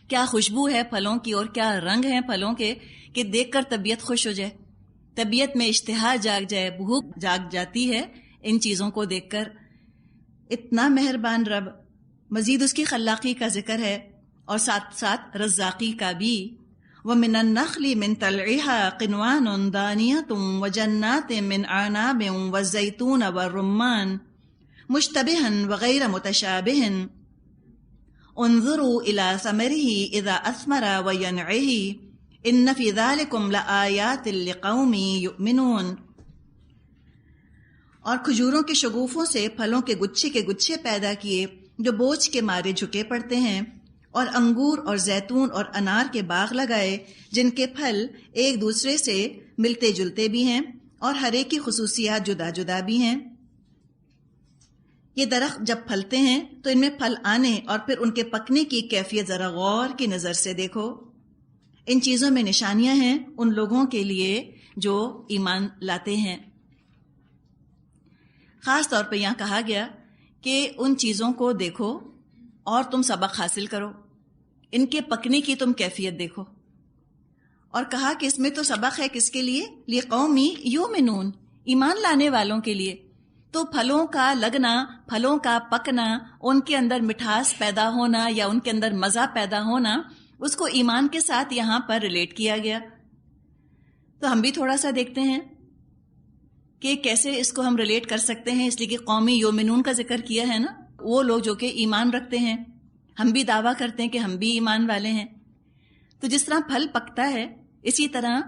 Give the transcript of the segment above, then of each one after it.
کیا خوشبو ہے پھلوں کی اور کیا رنگ ہیں پھلوں کے کہ دیکھ کر طبیعت خوش ہو جائے، طبیعت میں اشتہا جاگ جائے، بھوک جاگ جاتی ہے ان چیزوں کو دیکھ کر۔ اتنا مہربان رب، مزید اس کی خلاقی کا ذکر ہے اور ساتھ ساتھ رزاقی کا بھی۔ وَمِنَ النَّخْلِ مِن طَلْعِهَا قِنْوَانٌ دَانِيَةٌ وَجَنَّاتٍ مِّنْ أَعْنَابٍ وَالزَّيْتُونَ وَالرُّمَّانَ مُشْتَبِهًا وَغَيْرَ مُتَشَابِهٍ انظُرُوا إِلَى ثَمَرِهِ إِذَا أَثْمَرَ وَيَنْعِهِ إِنَّ فِي ذَلِكُمْ لَآيَاتٍ لِقَوْمٍ يُؤْمِنُونَ۔ اور کھجوروں کے شگوفوں سے پھلوں کے گچھے پیدا کیے جو بوجھ کے مارے جھکے پڑتے ہیں، اور انگور اور زیتون اور انار کے باغ لگائے جن کے پھل ایک دوسرے سے ملتے جلتے بھی ہیں اور ہر ایک کی خصوصیات جدا جدا بھی ہیں۔ یہ درخت جب پھلتے ہیں تو ان میں پھل آنے اور پھر ان کے پکنے کی کیفیت ذرا غور کی نظر سے دیکھو۔ ان چیزوں میں نشانیاں ہیں ان لوگوں کے لیے جو ایمان لاتے ہیں۔ خاص طور پہ یہاں کہا گیا کہ ان چیزوں کو دیکھو اور تم سبق حاصل کرو، ان کے پکنے کی تم کیفیت دیکھو۔ اور کہا کہ اس میں تو سبق ہے کس کے لیے؟ لِقَوْمٍ یُؤْمِنُونَ، ایمان لانے والوں کے لیے۔ تو پھلوں کا لگنا، پھلوں کا پکنا، ان کے اندر مٹھاس پیدا ہونا یا ان کے اندر مزہ پیدا ہونا، اس کو ایمان کے ساتھ یہاں پر ریلیٹ کیا گیا۔ تو ہم بھی تھوڑا سا دیکھتے ہیں کہ کیسے اس کو ہم ریلیٹ کر سکتے ہیں، اس لیے کہ قومی یومنون کا ذکر کیا ہے نا، وہ لوگ جو کہ ایمان رکھتے ہیں۔ ہم بھی دعویٰ کرتے ہیں کہ ہم بھی ایمان والے ہیں۔ تو جس طرح پھل پکتا ہے اسی طرح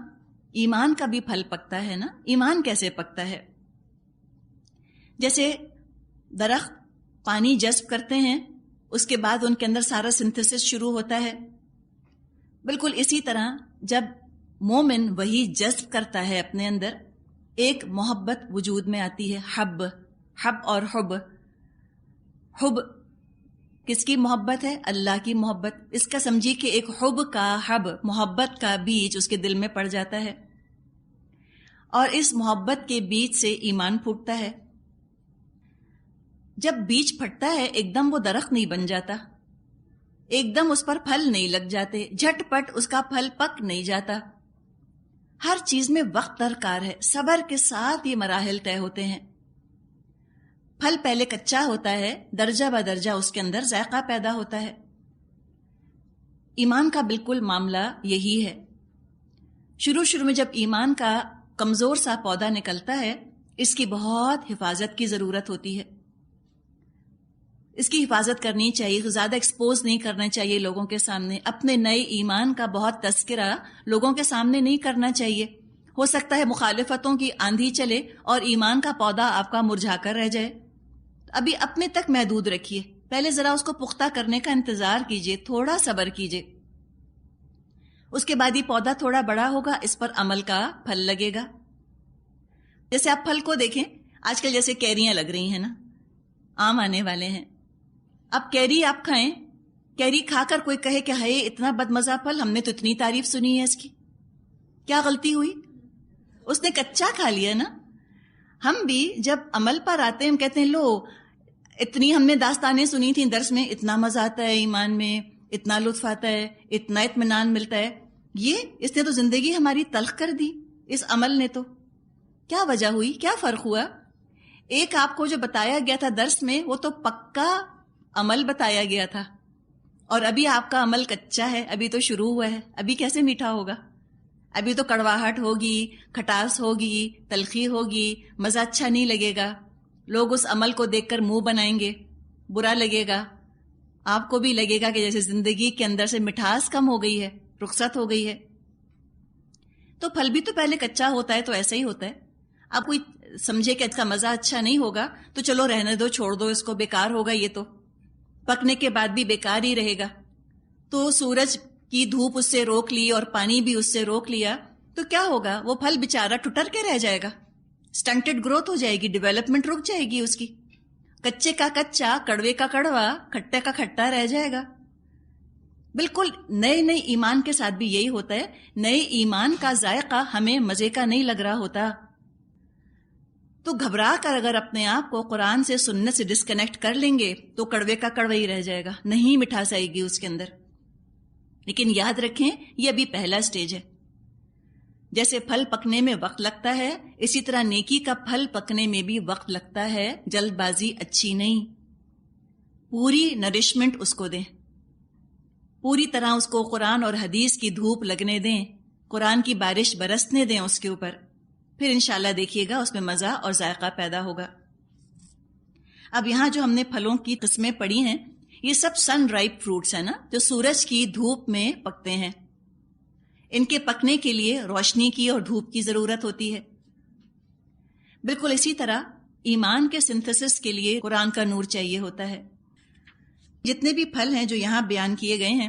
ایمان کا بھی پھل پکتا ہے نا۔ ایمان کیسے پکتا ہے؟ جیسے درخت پانی جذب کرتے ہیں، اس کے بعد ان کے اندر سارا سنتھسس شروع ہوتا ہے، بالکل اسی طرح جب مومن وہی جذب کرتا ہے اپنے اندر، ایک محبت وجود میں آتی ہے، حب اور حب۔ حب کس کی محبت ہے؟ اللہ کی محبت۔ اس کا سمجھی کہ ایک حب کا حب، محبت کا بیج اس کے دل میں پڑ جاتا ہے، اور اس محبت کے بیج سے ایمان پھوٹتا ہے۔ جب بیج پھٹتا ہے ایک دم وہ درخت نہیں بن جاتا، ایک دم اس پر پھل نہیں لگ جاتے، جھٹ پٹ اس کا پھل پک نہیں جاتا۔ ہر چیز میں وقت درکار ہے، صبر کے ساتھ یہ مراحل طے ہوتے ہیں۔ پھل پہلے کچا ہوتا ہے، درجہ بدرجہ اس کے اندر ذائقہ پیدا ہوتا ہے۔ ایمان کا بالکل معاملہ یہی ہے۔ شروع میں جب ایمان کا کمزور سا پودا نکلتا ہے، اس کی بہت حفاظت کی ضرورت ہوتی ہے۔ اس کی حفاظت کرنی چاہیے، زیادہ ایکسپوز نہیں کرنا چاہیے لوگوں کے سامنے۔ اپنے نئے ایمان کا بہت تذکرہ لوگوں کے سامنے نہیں کرنا چاہیے۔ ہو سکتا ہے مخالفتوں کی آندھی چلے اور ایمان کا پودا آپ کا مرجھا کر رہ جائے۔ ابھی اپنے تک محدود رکھیے، پہلے ذرا اس کو پختہ کرنے کا انتظار کیجیے، تھوڑا صبر کیجیے۔ اس کے بعد یہ پودا تھوڑا بڑا ہوگا، اس پر عمل کا پھل لگے گا۔ جیسے آپ پھل کو دیکھیں، آج کل جیسے کیریاں لگ رہی ہیں نا، آم آنے والے ہیں۔ اب کیری آپ کھائیں، کیری کھا کر کوئی کہے کہ ہے اتنا بدمزہ پھل، ہم نے تو اتنی تعریف سنی ہے اس کی، کیا غلطی ہوئی؟ اس نے کچا کھا لیا نا۔ ہم بھی جب عمل پر آتے ہیں ہم کہتے ہیں لو اتنی ہم نے داستانیں سنی تھیں درس میں، اتنا مزہ آتا ہے ایمان میں، اتنا لطف آتا ہے، اتنا اطمینان ملتا ہے، اس نے تو زندگی ہماری تلخ کر دی، اس عمل نے تو۔ کیا وجہ ہوئی؟ کیا فرق ہوا؟ ایک آپ کو جو بتایا گیا تھا درس میں وہ تو پکا عمل بتایا گیا تھا، اور ابھی آپ کا عمل کچا ہے، ابھی تو شروع ہوا ہے، ابھی کیسے میٹھا ہوگا؟ ابھی تو کڑواہٹ ہوگی، کھٹاس ہوگی، تلخی ہوگی، مزہ اچھا نہیں لگے گا، لوگ اس عمل کو دیکھ کر منہ بنائیں گے، برا لگے گا، آپ کو بھی لگے گا کہ جیسے زندگی کے اندر سے مٹھاس کم ہو گئی ہے، رخصت ہو گئی ہے۔ تو پھل بھی تو پہلے کچا ہوتا ہے، تو ایسا ہی ہوتا ہے۔ اب کوئی سمجھے کہ اس کا مزہ اچھا نہیں ہوگا تو چلو رہنے دو، چھوڑ دو اس کو، بیکار ہوگا، یہ تو پکنے کے بعد بھی بیکار ہی رہے گا۔ تو سورج کی دھوپ اس سے روک لی اور پانی بھی اس سے روک لیا تو کیا ہوگا؟ وہ پھل بیچارہ ٹٹر کے رہ جائے گا، سٹنٹڈ گروتھ ہو جائے گی، ڈیولپمنٹ رک جائے گی اس کی، کچے کا کچا، کڑوے کا کڑوا، کھٹے کا کھٹا رہ جائے گا۔ بالکل نئے ایمان کے ساتھ بھی یہی ہوتا ہے، نئے ایمان کا ذائقہ ہمیں مزے کا نہیں لگ رہا ہوتا، تو گھبرا کر اگر اپنے آپ کو قرآن سے سنت سے ڈسکنیکٹ کر لیں گے تو کڑوے کا کڑوا ہی رہ جائے گا، نہیں مٹھاس آئے گی اس کے اندر۔ لیکن یاد رکھیں یہ ابھی پہلا سٹیج ہے. جیسے پھل پکنے میں وقت لگتا ہے، اسی طرح نیکی کا پھل پکنے میں بھی وقت لگتا ہے. جلد بازی اچھی نہیں. پوری نرشمنٹ اس کو دیں، پوری طرح اس کو قرآن اور حدیث کی دھوپ لگنے دیں، قرآن کی بارش برسنے دیں اس کے اوپر. پھر انشاءاللہ دیکھیے گا اس میں مزہ اور ذائقہ پیدا ہوگا. اب یہاں جو ہم نے پھلوں کی قسمیں پڑھی ہیں، یہ سب سن رائپ فروٹس ہیں نا، جو سورج کی دھوپ میں پکتے ہیں. ان کے پکنے کے لیے روشنی کی اور دھوپ کی ضرورت ہوتی ہے. بالکل اسی طرح ایمان کے سنتھسس کے لیے قرآن کا نور چاہیے ہوتا ہے. جتنے بھی پھل ہیں جو یہاں بیان کیے گئے ہیں،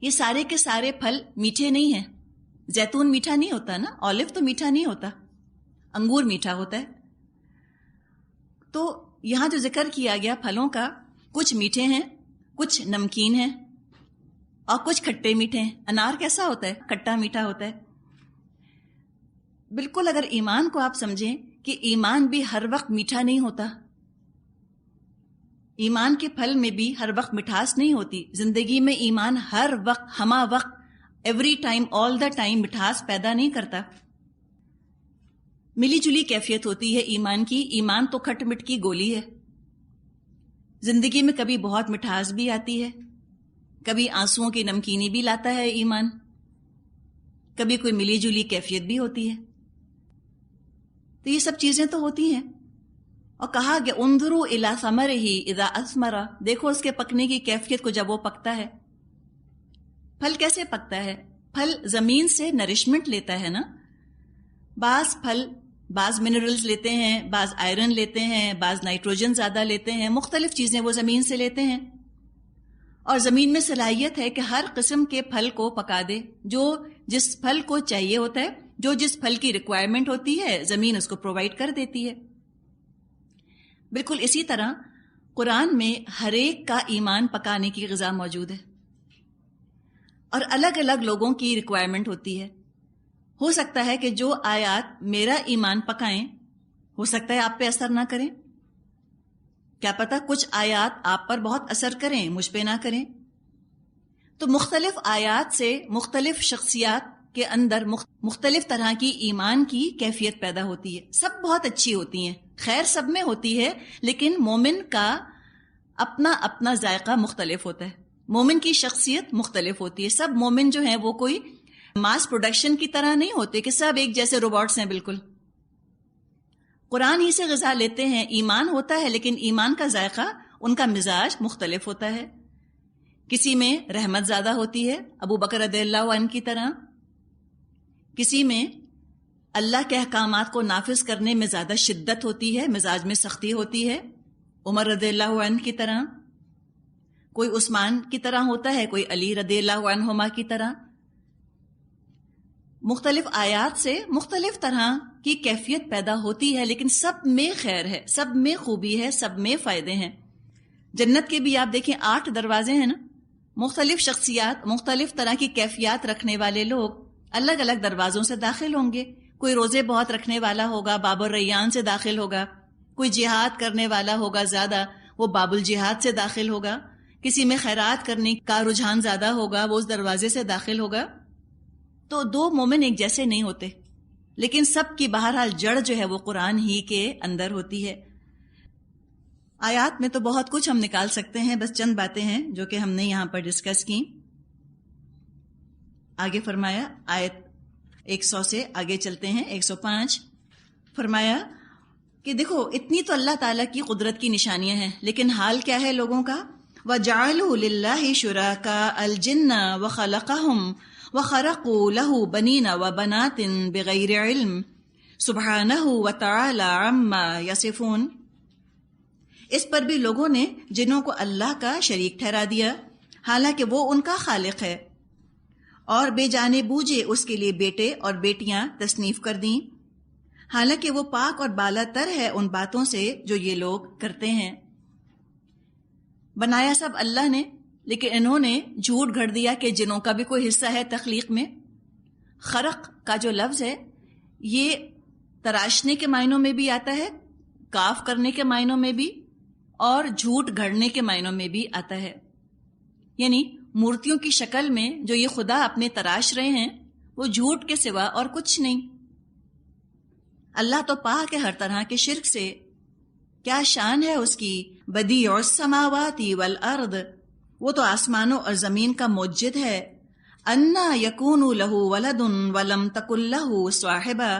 یہ سارے کے سارے پھل میٹھے نہیں ہیں. زیتون میٹھا نہیں ہوتا نا، اولیو تو میٹھا نہیں ہوتا، انگور میٹھا ہوتا ہے. تو یہاں جو ذکر کیا گیا پھلوں کا، کچھ میٹھے ہیں، کچھ نمکین ہیں، اور کچھ کھٹے میٹھے ہیں. انار کیسا ہوتا ہے؟ کھٹا میٹھا ہوتا ہے. بالکل اگر ایمان کو آپ سمجھیں کہ ایمان بھی ہر وقت میٹھا نہیں ہوتا، ایمان کے پھل میں بھی ہر وقت مٹھاس نہیں ہوتی. زندگی میں ایمان ہر وقت، ہمہ وقت، every time, all the time مٹھاس پیدا نہیں کرتا. ملی جلی کیفیت ہوتی ہے ایمان کی. ایمان تو کھٹ مٹ کی گولی ہے. زندگی میں کبھی بہت مٹھاس بھی آتی ہے، کبھی آنسوؤں کی نمکینی بھی لاتا ہے ایمان، کبھی کوئی ملی جلی کیفیت بھی ہوتی ہے. تو یہ سب چیزیں تو ہوتی ہیں. اور کہا کہ انظروا الی ثمرہ اذا اثمر، دیکھو اس کے پکنے کی کیفیت کو جب وہ پکتا ہے. پھل کیسے پکتا ہے؟ پھل زمین سے نرشمنٹ لیتا ہے نا. بعض پھل بعض منرلز لیتے ہیں، بعض آئرن لیتے ہیں، بعض نائٹروجن زیادہ لیتے ہیں، مختلف چیزیں وہ زمین سے لیتے ہیں. اور زمین میں صلاحیت ہے کہ ہر قسم کے پھل کو پکا دے. جو جس پھل کو چاہیے ہوتا ہے، جو جس پھل کی ریکوائرمنٹ ہوتی ہے، زمین اس کو پرووائڈ کر دیتی ہے. بالکل اسی طرح قرآن میں ہر ایک کا ایمان پکانے کی غذا موجود ہے، اور الگ الگ لوگوں کی ریکوائرمنٹ ہوتی ہے. ہو سکتا ہے کہ جو آیات میرا ایمان پکائیں، ہو سکتا ہے آپ پہ اثر نہ کریں. کیا پتہ کچھ آیات آپ پر بہت اثر کریں، مجھ پہ نہ کریں. تو مختلف آیات سے مختلف شخصیات کے اندر مختلف طرح کی ایمان کی کیفیت پیدا ہوتی ہے. سب بہت اچھی ہوتی ہیں، خیر سب میں ہوتی ہے، لیکن مومن کا اپنا اپنا ذائقہ مختلف ہوتا ہے. مومن کی شخصیت مختلف ہوتی ہے. سب مومن جو ہیں وہ کوئی ماس پروڈکشن کی طرح نہیں ہوتے کہ سب ایک جیسے روبوٹس ہیں. بالکل قرآن ہی سے غذا لیتے ہیں. ایمان ہوتا ہے، لیکن ایمان کا ذائقہ، ان کا مزاج مختلف ہوتا ہے. کسی میں رحمت زیادہ ہوتی ہے، ابو بکر رضی اللہ عنہ کی طرح. کسی میں اللہ کے احکامات کو نافذ کرنے میں زیادہ شدت ہوتی ہے، مزاج میں سختی ہوتی ہے، عمر رضی اللہ عنہ کی طرح. کوئی عثمان کی طرح ہوتا ہے، کوئی علی رضی اللہ عنہما کی طرح. مختلف آیات سے مختلف طرح کی کیفیت پیدا ہوتی ہے، لیکن سب میں خیر ہے، سب میں خوبی ہے، سب میں فائدے ہیں. جنت کے بھی آپ دیکھیں 8 دروازے ہیں نا. مختلف شخصیات، مختلف طرح کی کیفیات رکھنے والے لوگ الگ الگ دروازوں سے داخل ہوں گے. کوئی روزے بہت رکھنے والا ہوگا، باب الریان سے داخل ہوگا. کوئی جہاد کرنے والا ہوگا زیادہ، وہ باب الجہاد سے داخل ہوگا. کسی میں خیرات کرنے کا رجحان زیادہ ہوگا، وہ اس دروازے سے داخل ہوگا. تو 2 مومن ایک جیسے نہیں ہوتے، لیکن سب کی بہرحال جڑ جو ہے وہ قرآن ہی کے اندر ہوتی ہے. آیات میں تو بہت کچھ ہم نکال سکتے ہیں، بس چند باتیں ہیں جو کہ ہم نے یہاں پر ڈسکس کی. آگے فرمایا آیت 100 سے آگے چلتے ہیں. 105 فرمایا کہ دیکھو اتنی تو اللہ تعالیٰ کی قدرت کی نشانیاں ہیں، لیکن حال کیا ہے لوگوں کا؟ وَجَعَلُوا لِلَّهِ شُرَكَاءَ الْجِنَّ وَخَلَقَهُمْ وَخَرَقُوا لَهُ بَنِينَ وَبَنَاتٍ بِغَيْرِ عِلْمٍ سُبْحَانَهُ وَتَعَالَى عَمَّا يَصِفُونَ. اس پر بھی لوگوں نے جنوں کو اللہ کا شریک ٹھہرا دیا، حالانکہ وہ ان کا خالق ہے، اور بے جانے بوجھے اس کے لیے بیٹے اور بیٹیاں تصنیف کر دیں، حالانکہ وہ پاک اور بالا تر ہے ان باتوں سے جو یہ لوگ کرتے ہیں. بنایا سب اللہ نے، لیکن انہوں نے جھوٹ گھڑ دیا کہ جنوں کا بھی کوئی حصہ ہے تخلیق میں. خرق کا جو لفظ ہے یہ تراشنے کے معنوں میں بھی آتا ہے، کاف کرنے کے معنوں میں بھی، اور جھوٹ گھڑنے کے معنوں میں بھی آتا ہے. یعنی مورتیوں کی شکل میں جو یہ خدا اپنے تراش رہے ہیں وہ جھوٹ کے سوا اور کچھ نہیں۔ اللہ تو پاک ہے ہر طرح کے شرک سے، کیا شان ہے اس کی، بدیع السماوات والارض، وہ تو آسمانوں اور زمین کا موجد ہے۔ انا یکون لہ ولد ولم تکن لہ صاحبہ،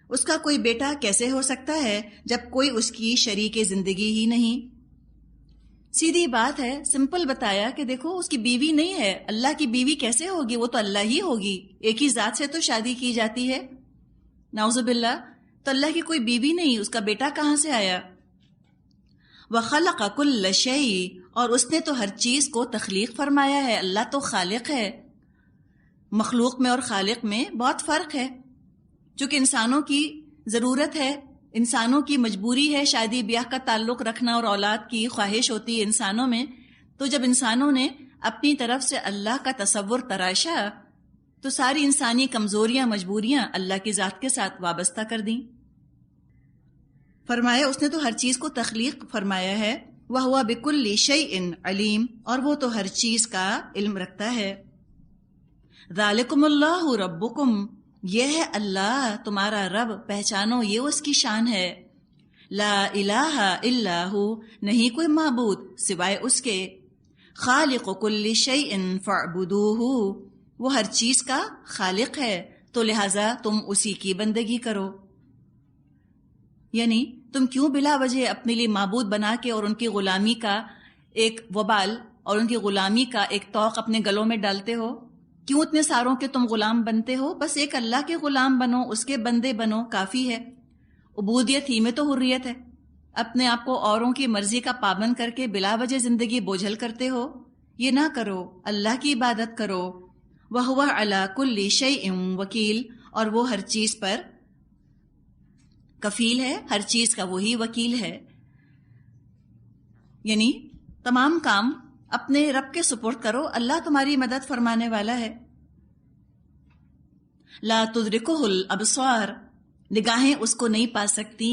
اس کا کوئی بیٹا کیسے ہو سکتا ہے جب کوئی اس کی شریک زندگی ہی نہیں۔ سیدھی بات ہے، سمپل بتایا کہ دیکھو اس کی بیوی نہیں ہے، اللہ کی بیوی کیسے ہوگی، وہ تو اللہ ہی ہوگی، ایک ہی ذات سے تو شادی کی جاتی ہے، نعوذ باللہ۔ تو اللہ کی کوئی بیوی نہیں، اس کا بیٹا کہاں سے آیا؟ وَخَلَقَ كُلَّ شَيْءٍ، اور اس نے تو ہر چیز کو تخلیق فرمایا ہے، اللہ تو خالق ہے۔ مخلوق میں اور خالق میں بہت فرق ہے، چونکہ انسانوں کی ضرورت ہے، انسانوں کی مجبوری ہے شادی بیاہ کا تعلق رکھنا، اور اولاد کی خواہش ہوتی ہے انسانوں میں، تو جب انسانوں نے اپنی طرف سے اللہ کا تصور تراشا تو ساری انسانی کمزوریاں مجبوریاں اللہ کی ذات کے ساتھ وابستہ کر دیں۔ فرمایا اس نے تو ہر چیز کو تخلیق فرمایا ہے، وَهُوَ بِكُلِّ شَيْءٍ عَلِيمٌ، اور وہ تو ہر چیز کا علم رکھتا ہے۔ ذَلِكُمُ اللَّهُ رَبُّكُمْ، یہ ہے اللہ تمہارا رب، پہچانو یہ اس کی شان ہے۔ لا الہ الا ہو، نہیں کوئی معبود سوائے اس کے۔ خالق کل شیء فاعبدوہ، وہ ہر چیز کا خالق ہے تو لہذا تم اسی کی بندگی کرو۔ یعنی تم کیوں بلا وجہ اپنے لیے معبود بنا کے اور ان کی غلامی کا ایک وبال اور ان کی غلامی کا ایک طوق اپنے گلوں میں ڈالتے ہو؟ کیوں اتنے ساروں کے تم غلام بنتے ہو؟ بس ایک اللہ کے غلام بنو، اس کے بندے بنو، کافی ہے۔ عبودیت ہی میں تو حریت ہے۔ اپنے آپ کو اوروں کی مرضی کا پابند کر کے بلا وجہ زندگی بوجھل کرتے ہو، یہ نہ کرو، اللہ کی عبادت کرو۔ وَهُوَ عَلَى كُلِّ شَيْءٍ وَكِيلٌ، اور وہ ہر چیز پر کفیل ہے، ہر چیز کا وہی وکیل ہے۔ یعنی تمام کام اپنے رب کے سپرد کرو، اللہ تمہاری مدد فرمانے والا ہے۔ لا تدرکہ الابصار، نگاہیں اس کو نہیں پا سکتی۔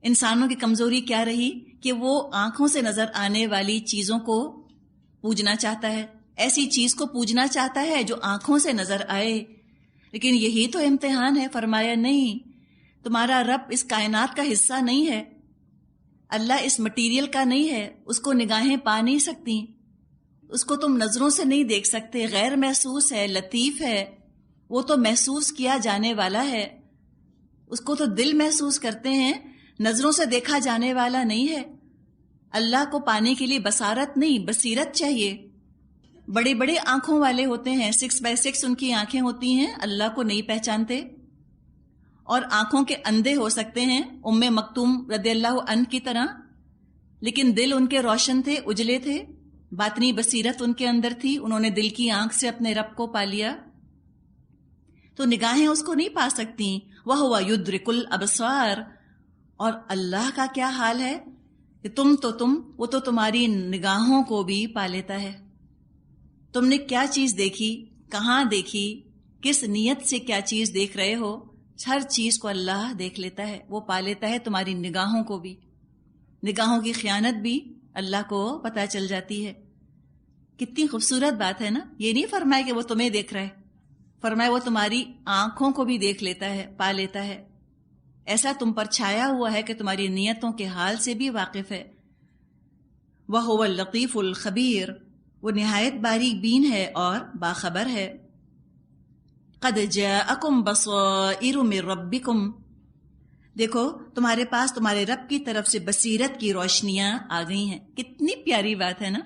انسانوں کی کمزوری کیا رہی کہ وہ آنکھوں سے نظر آنے والی چیزوں کو پوجنا چاہتا ہے، ایسی چیز کو پوجنا چاہتا ہے جو آنکھوں سے نظر آئے۔ لیکن یہی تو امتحان ہے۔ فرمایا نہیں، تمہارا رب اس کائنات کا حصہ نہیں ہے، اللہ اس مٹیریل کا نہیں ہے، اس کو نگاہیں پا نہیں سکتی، اس کو تم نظروں سے نہیں دیکھ سکتے، غیر محسوس ہے، لطیف ہے، وہ تو محسوس کیا جانے والا ہے، اس کو تو دل محسوس کرتے ہیں، نظروں سے دیکھا جانے والا نہیں ہے۔ اللہ کو پانے کے لیے بصارت نہیں، بصیرت چاہیے۔ بڑے بڑے آنکھوں والے ہوتے ہیں، 6x6 ان کی آنکھیں ہوتی ہیں، اللہ کو نہیں پہچانتے، اور آنکھوں کے اندھے ہو سکتے ہیں ام مکتوم رضی اللہ عنہ کی طرح، لیکن دل ان کے روشن تھے، اجلے تھے، باطنی بصیرت ان کے اندر تھی، انہوں نے دل کی آنکھ سے اپنے رب کو پا لیا۔ تو نگاہیں اس کو نہیں پا سکتی۔ وَهُوَ يُدْرِكُ الْأَبْصَارَ، اور اللہ کا کیا حال ہے کہ وہ تو تمہاری نگاہوں کو بھی پا لیتا ہے۔ تم نے کیا چیز دیکھی، کہاں دیکھی، کس نیت سے کیا چیز دیکھ رہے ہو، ہر چیز کو اللہ دیکھ لیتا ہے، وہ پا لیتا ہے، تمہاری نگاہوں کو بھی، نگاہوں کی خیانت بھی اللہ کو پتہ چل جاتی ہے۔ کتنی خوبصورت بات ہے نا۔ یہ نہیں فرمایا کہ وہ تمہیں دیکھ رہا ہے، فرمایا وہ تمہاری آنکھوں کو بھی دیکھ لیتا ہے، پا لیتا ہے، ایسا تم پر چھایا ہوا ہے کہ تمہاری نیتوں کے حال سے بھی واقف ہے۔ وَهُوَ اللَّطِيفُ الْخَبِيرُ، وہ نہایت باریک بین ہے اور باخبر ہے۔ قَدْ جَاءَكُمْ بَصَائِرُ مِن رَبِّكُمْ، دیکھو تمہارے پاس تمہارے رب کی طرف سے بصیرت کی روشنیاں آ گئی ہیں۔ کتنی پیاری بات ہے نا۔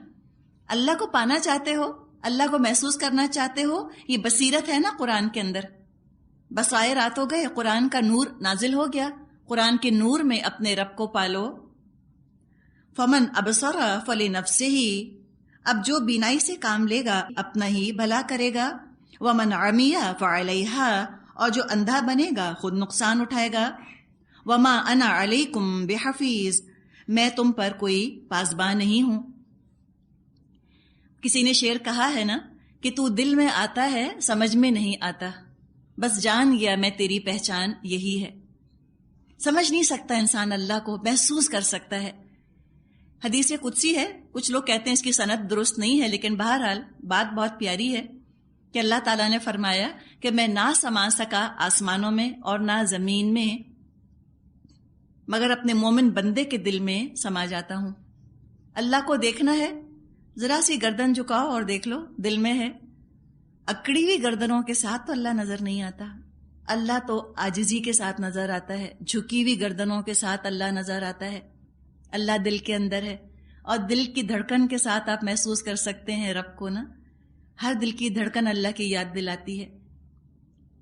اللہ کو پانا چاہتے ہو، اللہ کو محسوس کرنا چاہتے ہو، یہ بصیرت ہے نا قرآن کے اندر۔ بصائر آت ہو گئے، قرآن کا نور نازل ہو گیا، قرآن کے نور میں اپنے رب کو پالو۔ فمن ابصر فلنفسہ، اب جو بینائی سے کام لے گا اپنا ہی بھلا کرے گا۔ ومن عمی فعلیہا، اور جو اندھا بنے گا خود نقصان اٹھائے گا۔ وما انا علیکم بحفیظ، میں تم پر کوئی پاسباں نہیں ہوں۔ کسی نے شعر کہا ہے نا کہ تو دل میں آتا ہے سمجھ میں نہیں آتا، بس جان گیا میں تیری پہچان یہی ہے۔ سمجھ نہیں سکتا انسان اللہ کو، محسوس کر سکتا ہے۔ حدیث قدسی ہے کچھ لوگ کہتے ہیں اس کی سند درست نہیں ہے، لیکن بہرحال بات بہت پیاری ہے کہ اللہ تعالیٰ نے فرمایا کہ میں نہ سما سکا آسمانوں میں اور نہ زمین میں، مگر اپنے مومن بندے کے دل میں سما جاتا ہوں۔ اللہ کو دیکھنا ہے، ذرا سی گردن جھکاؤ اور دیکھ لو، دل میں ہے۔ اکڑی ہوئی گردنوں کے ساتھ تو اللہ نظر نہیں آتا، اللہ تو عاجزی کے ساتھ نظر آتا ہے، جھکی ہوئی گردنوں کے ساتھ اللہ نظر آتا ہے۔ اللہ دل کے اندر ہے، اور دل کی دھڑکن کے ساتھ آپ محسوس کر سکتے ہیں رب کو نا۔ ہر دل کی دھڑکن اللہ کی یاد دلاتی ہے۔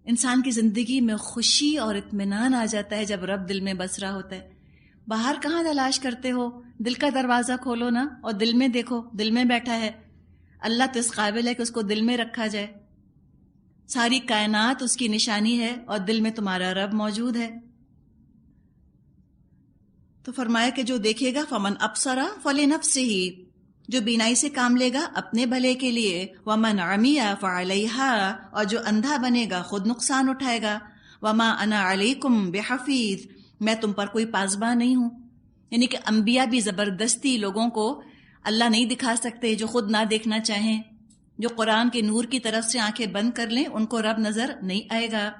انسان کی زندگی میں خوشی اور اطمینان آ جاتا ہے جب رب دل میں بس رہا ہوتا ہے۔ باہر کہاں تلاش کرتے ہو؟ دل کا دروازہ کھولو نا اور دل میں دیکھو، دل میں بیٹھا ہے اللہ، تو اس قابل ہے کہ اس کو دل میں رکھا جائے۔ ساری کائنات اس کی نشانی ہے اور دل میں تمہارا رب موجود ہے۔ تو فرمایا کہ جو دیکھے گا فمن ابصر فلنفسہ، جو بینائی سے کام لے گا اپنے بھلے کے لیے، ومن عمی فعلیہا، اور جو اندھا بنے گا خود نقصان اٹھائے گا، وما انا علیکم بحفیظ، میں تم پر کوئی پاسبان نہیں ہوں۔ یعنی کہ انبیاء بھی زبردستی لوگوں کو اللہ نہیں دکھا سکتے جو خود نہ دیکھنا چاہیں۔ جو قرآن کے نور کی طرف سے آنکھیں بند کر لیں ان کو رب نظر نہیں آئے گا۔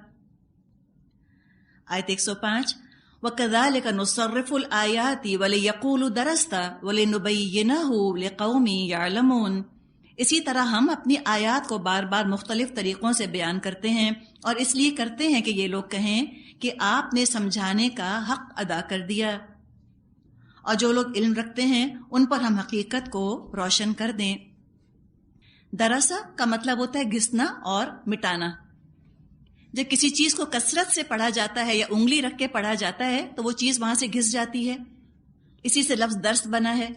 آیت 105، وَكَذَلِكَ نُصَرِّفُ الْآيَاتِ وَلِيَقُولُوا دَرَسْتَ وَلِنُبَيِّنَهُ لِقَوْمٍ يَعْلَمُونَ، اسی طرح ہم اپنی آیات کو بار بار مختلف طریقوں سے بیان کرتے ہیں، اور اس لیے کرتے ہیں کہ یہ لوگ کہیں کہ آپ نے سمجھانے کا حق ادا کر دیا، اور جو لوگ علم رکھتے ہیں ان پر ہم حقیقت کو روشن کر دیں۔ درسا کا مطلب ہوتا ہے گھسنا اور مٹانا۔ جب کسی چیز کو کثرت سے پڑھا جاتا ہے یا انگلی رکھ کے پڑھا جاتا ہے تو وہ چیز وہاں سے گھس جاتی ہے، اسی سے لفظ درس بنا ہے۔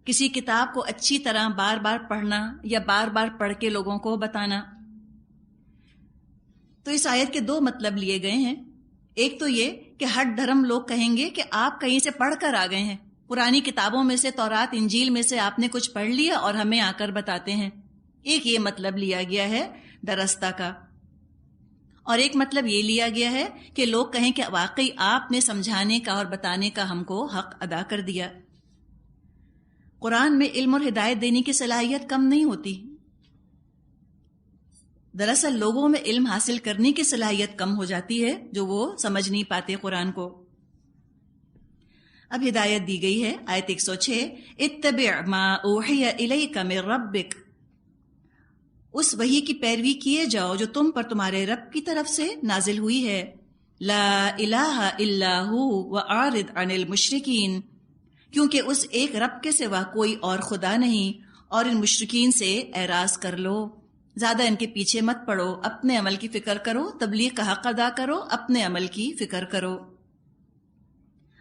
کسی کتاب کو اچھی طرح بار بار پڑھنا یا بار بار پڑھ کے لوگوں کو بتانا۔ تو اس آیت کے دو مطلب لیے گئے ہیں۔ ایک تو یہ کہ ہٹ دھرم لوگ کہیں گے کہ آپ کہیں سے پڑھ کر آ گئے ہیں، پرانی کتابوں میں سے، تورات انجیل میں سے آپ نے کچھ پڑھ لیا اور ہمیں آ کر بتاتے ہیں۔ ایک یہ مطلب لیا گیا ہے درستہ کا، اور ایک مطلب یہ لیا گیا ہے کہ لوگ کہیں کہ واقعی آپ نے سمجھانے کا اور بتانے کا ہم کو حق ادا کر دیا۔ قرآن میں علم اور ہدایت دینے کی صلاحیت کم نہیں ہوتی، دراصل لوگوں میں علم حاصل کرنے کی صلاحیت کم ہو جاتی ہے جو وہ سمجھ نہیں پاتے قرآن کو۔ اب ہدایت دی گئی ہے، آیت 106، اتبع ما اوحی الیک من ربک، اس وحی کی پیروی کیے جاؤ جو تم پر تمہارے رب کی طرف سے نازل ہوئی ہے۔ لا الہ الا ہو واعرض عن المشرکین، کیونکہ اس ایک رب کے سوا کوئی اور خدا نہیں، اور ان مشرکین سے اعراض کر لو، زیادہ ان کے پیچھے مت پڑو، اپنے عمل کی فکر کرو، تبلیغ کا حق ادا کرو، اپنے عمل کی فکر کرو۔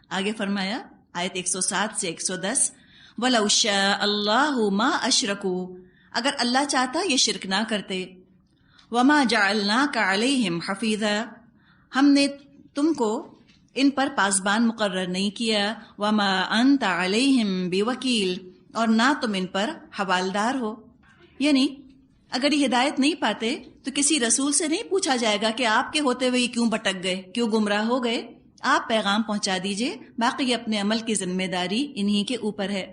آگے فرمایا آیت 107 سے 110، وَلَوْ شَاءَ اللَّهُ مَا أَشْرَكُوا، اگر اللہ چاہتا یہ شرک نہ کرتے۔ وَمَا جَعَلْنَاكَ عَلَيْهِمْ حَفِيظًا، ہم نے تم کو ان پر پاسبان مقرر نہیں کیا۔ وَمَا أَنْتَ عَلَيْهِمْ بِوَكِيلٍ، اور نہ تم ان پر حوالدار ہو۔ یعنی اگر یہ ہدایت نہیں پاتے تو کسی رسول سے نہیں پوچھا جائے گا کہ آپ کے ہوتے ہوئے کیوں بھٹک گئے، کیوں گمراہ ہو گئے۔ آپ پیغام پہنچا دیجئے، باقی اپنے عمل کی ذمہ داری انہی کے اوپر ہے۔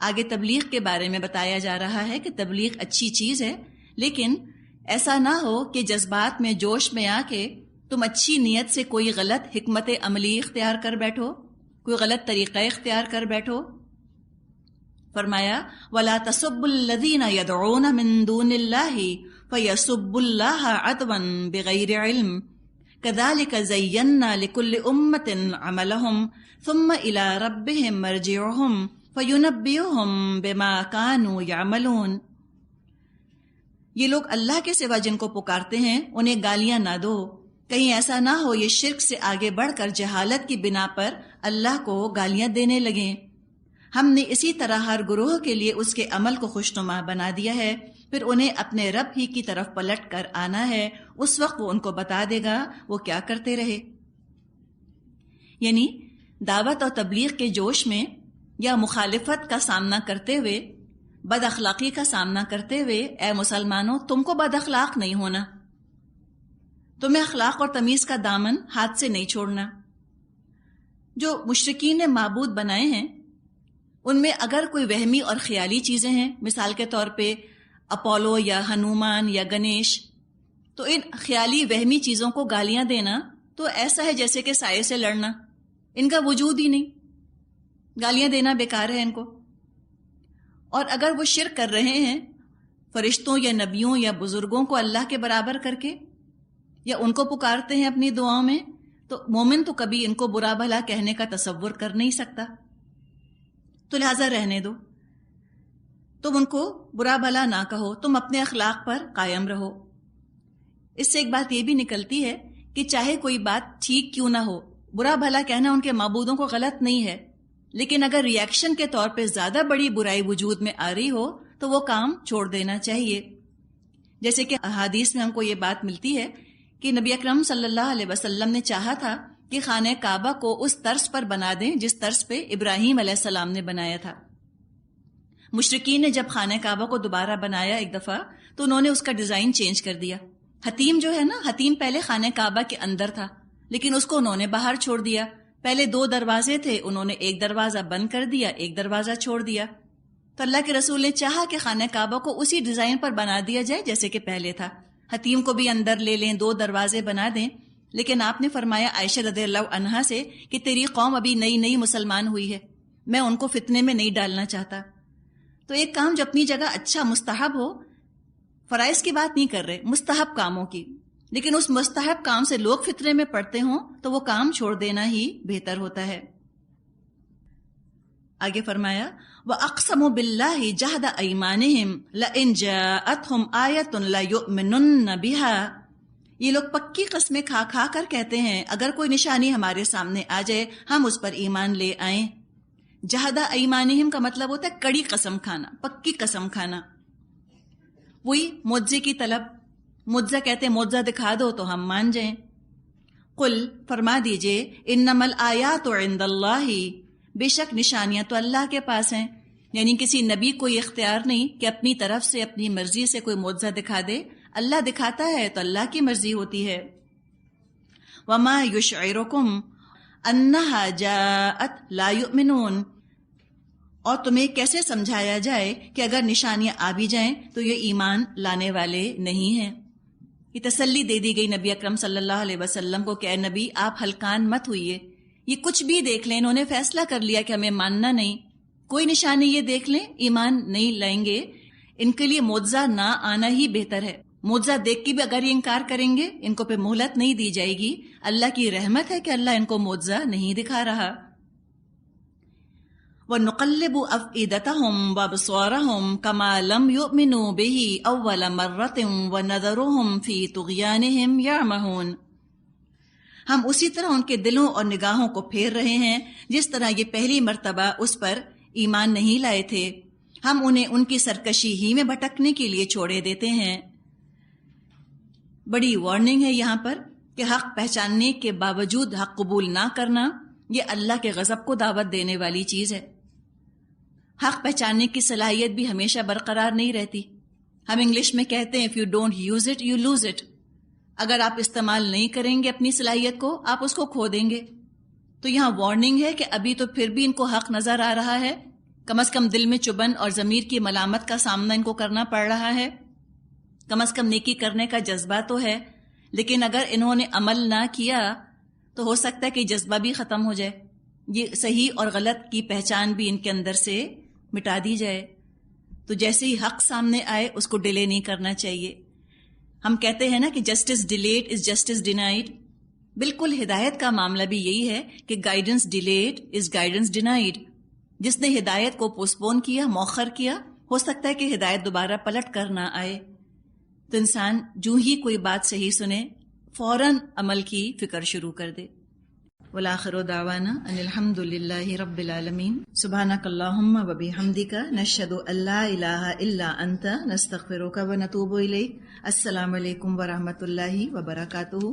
آگے تبلیغ کے بارے میں بتایا جا رہا ہے کہ تبلیغ اچھی چیز ہے، لیکن ایسا نہ ہو کہ جذبات میں، جوش میں آ کے تم اچھی نیت سے کوئی غلط حکمت عملی اختیار کر بیٹھو، کوئی غلط طریقہ اختیار کر بیٹھو۔ فرمایا وَلَا تَسُبُّوا الَّذِينَ يَدْعُونَ مِن دُونِ اللَّهِ فَيَسُبُّوا اللَّهَ عَدْوًا بِغَيْرِ عِلْمٍ كَذَلِكَ زَيَّنَّا لِكُلِّ أُمَّةٍ عَمَلَهُمْ ثُمَّ إِلَى رَبِّهِمْ مَرْجِعُهُمْ فَيُنَبِّئُهُم بِمَا كَانُوا يَعْمَلُونَ۔ یہ لوگ اللہ کے سوا جن کو پکارتے ہیں انہیں گالیاں نہ دو، کہیں ایسا نہ ہو یہ شرک سے آگے بڑھ کر جہالت کی بنا پر اللہ کو گالیاں دینے لگیں۔ ہم نے اسی طرح ہر گروہ کے لیے اس کے عمل کو خوشنما بنا دیا ہے، پھر انہیں اپنے رب ہی کی طرف پلٹ کر آنا ہے، اس وقت وہ ان کو بتا دے گا وہ کیا کرتے رہے۔ یعنی دعوت اور تبلیغ کے جوش میں یا مخالفت کا سامنا کرتے ہوئے، بد اخلاقی کا سامنا کرتے ہوئے، اے مسلمانوں تم کو بد اخلاق نہیں ہونا، تمہیں اخلاق اور تمیز کا دامن ہاتھ سے نہیں چھوڑنا۔ جو مشرکین نے معبود بنائے ہیں ان میں اگر کوئی وہمی اور خیالی چیزیں ہیں، مثال کے طور پہ اپولو یا ہنومان یا گنیش، تو ان خیالی وہمی چیزوں کو گالیاں دینا تو ایسا ہے جیسے کہ سائے سے لڑنا، ان کا وجود ہی نہیں، گالیاں دینا بیکار ہے ان کو۔ اور اگر وہ شرک کر رہے ہیں فرشتوں یا نبیوں یا بزرگوں کو اللہ کے برابر کر کے، یا ان کو پکارتے ہیں اپنی دعاؤں میں، تو مومن تو کبھی ان کو برا بھلا کہنے کا تصور کر نہیں سکتا، تو لہٰذا رہنے دو، تم ان کو برا بھلا نہ کہو، تم اپنے اخلاق پر قائم رہو۔ اس سے ایک بات یہ بھی نکلتی ہے کہ چاہے کوئی بات ٹھیک کیوں نہ ہو، برا بھلا کہنا ان کے معبودوں کو غلط نہیں ہے، لیکن اگر ری ایکشن کے طور پہ زیادہ بڑی برائی وجود میں آ رہی ہو تو وہ کام چھوڑ دینا چاہیے۔ جیسے کہ احادیث میں ہم کو یہ بات ملتی ہے کہ نبی اکرم صلی اللہ علیہ وسلم نے چاہا تھا کہ خانہ کعبہ کو اس طرز پر بنا دیں جس طرز پہ ابراہیم علیہ السلام نے بنایا تھا۔ مشرکین نے جب خانہ کعبہ کو دوبارہ بنایا ایک دفعہ تو انہوں نے اس کا ڈیزائن چینج کر دیا۔ حتیم جو ہے نا، حتیم پہلے خانہ کعبہ کے اندر تھا، لیکن اس کو انہوں نے باہر چھوڑ دیا۔ پہلے 2 دروازے تھے، انہوں نے ایک دروازہ بند کر دیا، ایک دروازہ چھوڑ دیا۔ تو اللہ کے رسول نے چاہا کہ خانہ کعبہ کو اسی ڈیزائن پر بنا دیا جائے جیسے کہ پہلے تھا، حتیم کو بھی اندر لے لیں، 2 دروازے بنا دیں، لیکن آپ نے فرمایا عائشہ رضی اللہ عنہا سے کہ تیری قوم ابھی نئی مسلمان ہوئی ہے، میں ان کو فتنے میں نہیں ڈالنا چاہتا۔ تو ایک کام جو اپنی جگہ اچھا مستحب ہو، فرائض کی بات نہیں کر رہے، مستحب کاموں کی، لیکن اس مستحب کام سے لوگ فتنے میں پڑتے ہوں تو وہ کام چھوڑ دینا ہی بہتر ہوتا ہے۔ آگے فرمایا وَأَقْسَمُوا بِاللَّهِ جَهْدَ أَيْمَانِهِمْ لَئِنْ جَاءَتْهُمْ آيَةٌ لَيُؤْمِنُنَّ بِهَا، یہ لوگ پکی قسمیں کھا کھا کر کہتے ہیں اگر کوئی نشانی ہمارے سامنے آ جائے ہم اس پر ایمان لے آئیں۔ جہد ایمانہم کا مطلب ہوتا ہے کڑی قسم کھانا، پکی قسم کھانا، وہی معجزے کی طلب، معجزہ کہتے ہیں معجزہ دکھا دو تو ہم مان جائیں۔ قل فرما دیجئے انما الآیات عند اللہ، بے شک نشانیاں تو اللہ کے پاس ہیں، یعنی کسی نبی کو یہ اختیار نہیں کہ اپنی طرف سے اپنی مرضی سے کوئی معجزہ دکھا دے، اللہ دکھاتا ہے تو اللہ کی مرضی ہوتی ہے۔ وما یشعرکم انہا جاءت لا یؤمنون، اور تمہیں کیسے سمجھایا جائے کہ اگر نشانیاں آ بھی جائیں تو یہ ایمان لانے والے نہیں ہیں۔ یہ تسلی دے دی گئی نبی اکرم صلی اللہ علیہ وسلم کو کہ اے نبی آپ ہلکان مت ہوئیے، یہ کچھ بھی دیکھ لیں، انہوں نے فیصلہ کر لیا کہ ہمیں ماننا نہیں، کوئی نشانی یہ دیکھ لیں ایمان نہیں لائیں گے، ان کے لیے معجزہ نہ آنا ہی بہتر ہے۔ معجزہ دیکھ کے بھی اگر یہ انکار کریں گے ان کو پہ مہلت نہیں دی جائے گی، اللہ کی رحمت ہے کہ اللہ ان کو معجزہ نہیں دکھا رہا۔ وَنُقَلِّبُ أَفْئِدَتَهُمْ وَأَبْصَارَهُمْ كَمَا لَمْ يُؤْمِنُوا بِهِ أَوَّلَ مَرَّةٍ وَنَذَرُهُمْ فِي طُغْيَانِهِمْ يَعْمَهُونَ، ہم اسی طرح ان کے دلوں اور نگاہوں کو پھیر رہے ہیں جس طرح یہ پہلی مرتبہ اس پر ایمان نہیں لائے تھے، ہم انہیں ان کی سرکشی ہی میں بھٹکنے کے لیے چھوڑے دیتے ہیں۔ بڑی وارننگ ہے یہاں پر کہ حق پہچاننے کے باوجود حق قبول نہ کرنا یہ اللہ کے غضب کو دعوت دینے والی چیز ہے۔ حق پہچاننے کی صلاحیت بھی ہمیشہ برقرار نہیں رہتی، ہم انگلش میں کہتے ہیں if you don't use it you lose it، اگر آپ استعمال نہیں کریں گے اپنی صلاحیت کو آپ اس کو کھو دیں گے۔ تو یہاں وارننگ ہے کہ ابھی تو پھر بھی ان کو حق نظر آ رہا ہے، کم از کم دل میں چبن اور ضمیر کی ملامت کا سامنا ان کو کرنا پڑ رہا ہے، کم از کم نیکی کرنے کا جذبہ تو ہے، لیکن اگر انہوں نے عمل نہ کیا تو ہو سکتا ہے کہ جذبہ بھی ختم ہو جائے، یہ صحیح اور غلط کی پہچان بھی ان کے اندر سے مٹا دی جائے۔ تو جیسے ہی حق سامنے آئے اس کو ڈیلے نہیں کرنا چاہیے۔ ہم کہتے ہیں نا کہ جسٹس ڈیلیڈ از جسٹس ڈینائیڈ، بالکل ہدایت کا معاملہ بھی یہی ہے کہ گائیڈنس ڈیلیڈ از گائیڈنس ڈینائیڈ، جس نے ہدایت کو پوسٹپون کیا، مؤخر کیا، ہو سکتا ہے کہ ہدایت دوبارہ پلٹ کر نہ آئے۔ تو انسان جو ہی کوئی بات صحیح سنے فوراً عمل کی فکر شروع کر دے۔ والآخر دعوانا ان الحمد للہ رب العالمین، سبحانک اللہم و بحمدک، نشہد ان لا الہ الا انت، نستغفرک و نتوب الیک۔ السلام علیکم ورحمۃ اللہ وبرکاتہ۔